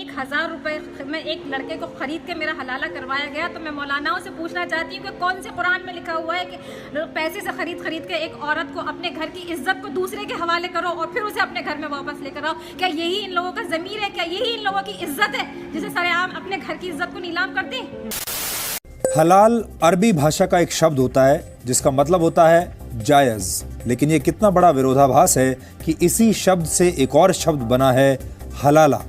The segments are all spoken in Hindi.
1000 रुपए में एक लड़के को खरीद के मेरा हलाला करवाया गया। तो मैं मौलानाओं से पूछना चाहती हूँ कि कौन से कुरान में लिखा हुआ है कि पैसे से खरीद के एक औरत को अपने घर की इज्जत को दूसरे के हवाले करो और फिर उसे अपने घर में वापस लेकर आओ? क्या यही इन लोगों का ज़मीर है? क्या यही इन लोगों की इज्जत है जिसे सरेआम अपने घर की इज्जत को नीलाम करते हैं? हलाल अरबी भाषा का एक शब्द होता है जिसका मतलब होता है जायज, लेकिन ये कितना बड़ा विरोधाभास है कि इसी शब्द से एक और शब्द बना है हलाला,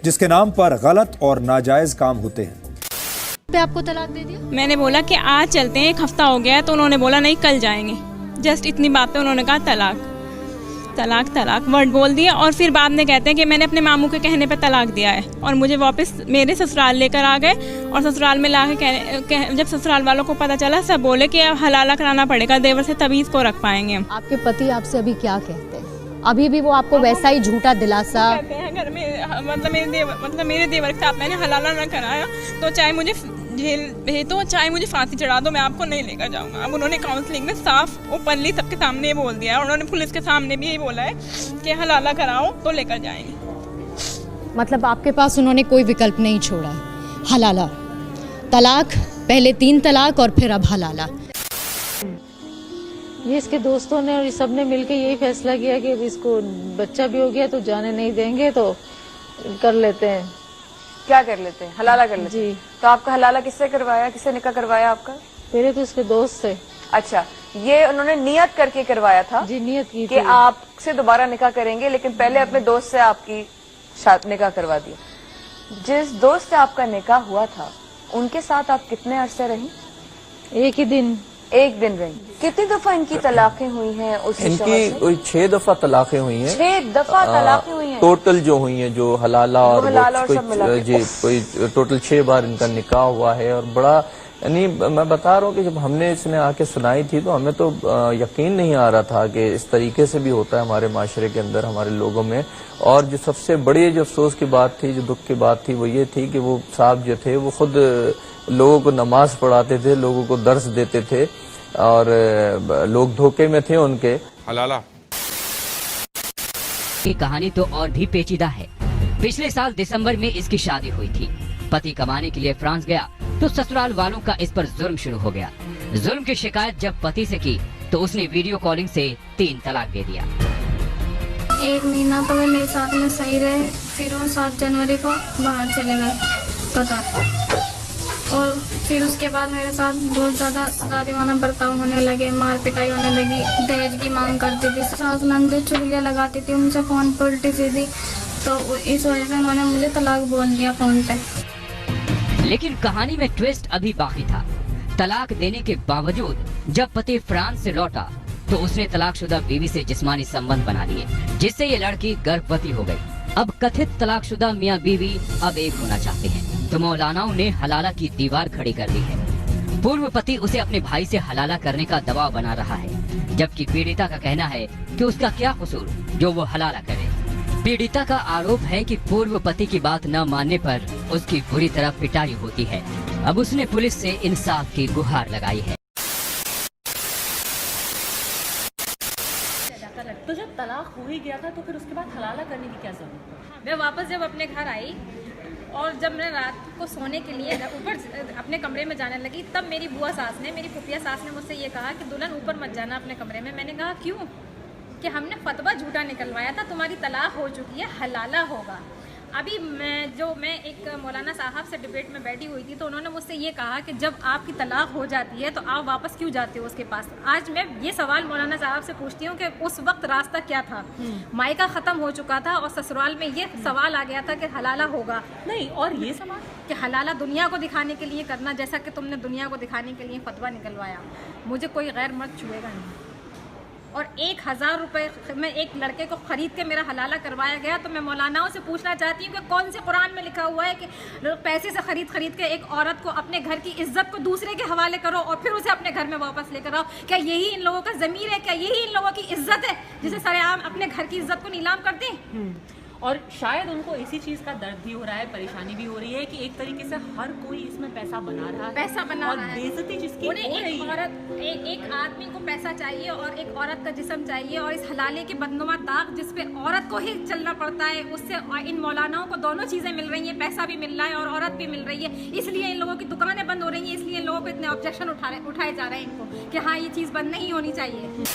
जिसके नाम पर गलत और नाजायज काम होते हैं। पे आपको तलाक दे दिया? मैंने बोला कि आज चलते हैं, 1 हफ्ता हो गया है, तो उन्होंने बोला नहीं कल जाएंगे। जस्ट इतनी बात पे उन्होंने कहा तलाक तलाक तलाक वर्ड बोल दिया और फिर बाद में कहते हैं कि मैंने अपने मामू के कहने पे तलाक दिया है और मुझे वापस मेरे ससुराल लेकर आ गए। और ससुराल में ला के जब ससुराल वालों को पता चला, सब बोले कि अब हलाला कराना पड़ेगा, देवर से तभी इसको रख पाएंगे हम। आपके पति आपसे अभी क्या कहते हैं? अभी भी वो आपको वैसा ही झूठा दिलासा कहते हैं घर में, मतलब मेरे देवर के साथ मैंने हलाला ना कराया तो चाहे मुझे जेल भेज दो, चाहे मुझे फांसी चढ़ा दो, मैं आपको नहीं लेकर जाऊंगा। अब उन्होंने काउंसलिंग में साफ ओपनली सबके सामने बोल दिया है। उन्होंने पुलिस के सामने भी यही बोला है कि हलाला कराओ तो लेकर जाएंगे। मतलब आपके पास उन्होंने कोई विकल्प नहीं छोड़ा है। हलाला, तलाक, पहले 3 तलाक और फिर अब हलाला। ये इसके दोस्तों ने और इस सब ने मिलकर यही फैसला किया कि इसको बच्चा भी हो गया तो जाने नहीं देंगे, तो कर लेते हैं। क्या कर लेते हैं? हलाला कर लेते हैं। जी। तो आपका हलाला किससे करवाया, किससे निकाह करवाया आपका? पहले तो इसके दोस्त से। अच्छा, ये उन्होंने नियत करके करवाया था? जी, नियत की कि थी। आपसे दोबारा निकाह करेंगे, लेकिन पहले अपने दोस्त से आपकी निकाह करवा दिया। जिस दोस्त से आपका निकाह हुआ था उनके साथ आप कितने अरसे रही? एक ही दिन। एक दिन रही। कितनी दफा इनकी तलाकें हुई हैं? इनकी कोई 6 दफा तलाकें हुई हैं। 6 दफा तलाकें हुई हैं टोटल जो हुई हैं, जो हलाला और सब मिला के। जी कोई टोटल 6 बार इनका निकाह हुआ है। और बड़ा यानी मैं बता रहा हूँ कि जब हमने इसने आके सुनाई थी तो हमें तो यकीन नहीं आ रहा था कि इस तरीके से भी होता है हमारे माशरे के अंदर, हमारे लोगों में। और जो सबसे बड़ी जो अफसोस की बात थी, जो दुख की बात थी, वो ये थी कि वो साहब जो थे वो खुद लोगों को नमाज पढ़ाते थे, लोगों को दर्स देते थे और लोग धोखे में थे उनके। हलाला की कहानी तो और भी पेचीदा है। पिछले साल दिसंबर में इसकी शादी हुई थी। पति कमाने के लिए फ्रांस गया तो ससुराल वालों का इस पर जुल्म शुरू हो गया। जुल्म की शिकायत जब पति से की तो उसने वीडियो कॉलिंग से 3 तलाक दे दिया। 1 महीना तो वे मेरे साथ में सही रहे, फिर वो 7 जनवरी को बाहर चले गए कतर। और फिर उसके बाद मेरे साथ बहुत ज्यादा जातिवाना बर्ताव होने लगे, मार पिटाई होने लगी, दहेज की मांग करती थी, सास नंदे चुगलियां लगाती थी, उनसे फोन पर उल्टी सीधी। तो इस वजह से उन्होंने मुझे तलाक बोल दिया फोन पे। लेकिन कहानी में ट्विस्ट अभी बाकी था। तलाक देने के बावजूद जब पति फ्रांस से लौटा तो उसने तलाकशुदा बीवी से जिस्मानी संबंध बना लिए, जिससे ये लड़की गर्भवती हो गई। अब कथित तलाकशुदा मियां बीवी अब एक होना चाहते हैं तो मौलानाओं ने हलाला की दीवार खड़ी कर दी है। पूर्व पति उसे अपने भाई से हलाला करने का दबाव बना रहा है, जबकि पीड़िता का कहना है कि उसका क्या कसूर जो वो हलाला करे। पीड़िता का आरोप है कि पूर्व पति की बात न मानने पर उसकी बुरी तरह पिटाई होती है। अब उसने पुलिस से इंसाफ की गुहार लगाई है। तो जब तलाक हो ही गया था तो फिर उसके बाद हलाला करने की क्या जरूरत? मैं वापस जब अपने घर आई और जब मैं रात को सोने के लिए ऊपर अपने कमरे में जाने लगी, तब मेरी बुआ सास ने, मेरी फुफिया सास ने मुझसे ये कहा कि दुल्हन ऊपर मत जाना अपने कमरे में। मैंने कहा क्यों? कि हमने फतवा झूठा निकलवाया था, तुम्हारी तलाक हो चुकी है, हलाला होगा। अभी मैं एक मौलाना साहब से डिबेट में बैठी हुई थी तो उन्होंने मुझसे ये कहा कि जब आपकी तलाक हो जाती है तो आप वापस क्यों जाते हो उसके पास? आज मैं ये सवाल मौलाना साहब से पूछती हूँ कि उस वक्त रास्ता क्या था? मायका ख़त्म हो चुका था और ससुराल में ये सवाल आ गया था कि हलाला होगा नहीं, और ये सवाल कि हलाला दुनिया को दिखाने के लिए करना, जैसा कि तुमने दुनिया को दिखाने के लिए फतवा निकलवाया। मुझे कोई गैर मर्द छुएगा नहीं। और 1000 रुपए में एक लड़के को खरीद के मेरा हलाला करवाया गया। तो मैं मौलानाओं से पूछना चाहती हूँ कि कौन से कुरान में लिखा हुआ है कि पैसे से खरीद के एक औरत को अपने घर की इज्जत को दूसरे के हवाले करो और फिर उसे अपने घर में वापस लेकर आओ? क्या यही इन लोगों का ज़मीर है? क्या यही इन लोगों की इज्जत है जिसे सरेआम अपने घर की इज्जत को नीलाम करते हैं? और शायद उनको इसी चीज का दर्द भी हो रहा है, परेशानी भी हो रही है कि एक तरीके से हर कोई इसमें पैसा बना रहा है, पैसा बना और रहा है। बेइज्जती जिसकी हो उन्हें रही एक है। औरत एक आदमी को पैसा चाहिए और एक औरत का जिस्म चाहिए, और इस हलाले के बदनुमा दाग जिस पे औरत को ही चलना पड़ता है, उससे इन मौलानाओं को दोनों चीजें मिल रही हैं, पैसा भी मिल रहा है और औरत भी मिल रही है। इसलिए इन लोगों की दुकानें बंद हो रही हैं, इसलिए इन लोगों को इतने ऑब्जेक्शन उठाए जा रहे हैं इनको कि हाँ ये चीज बंद नहीं होनी चाहिए।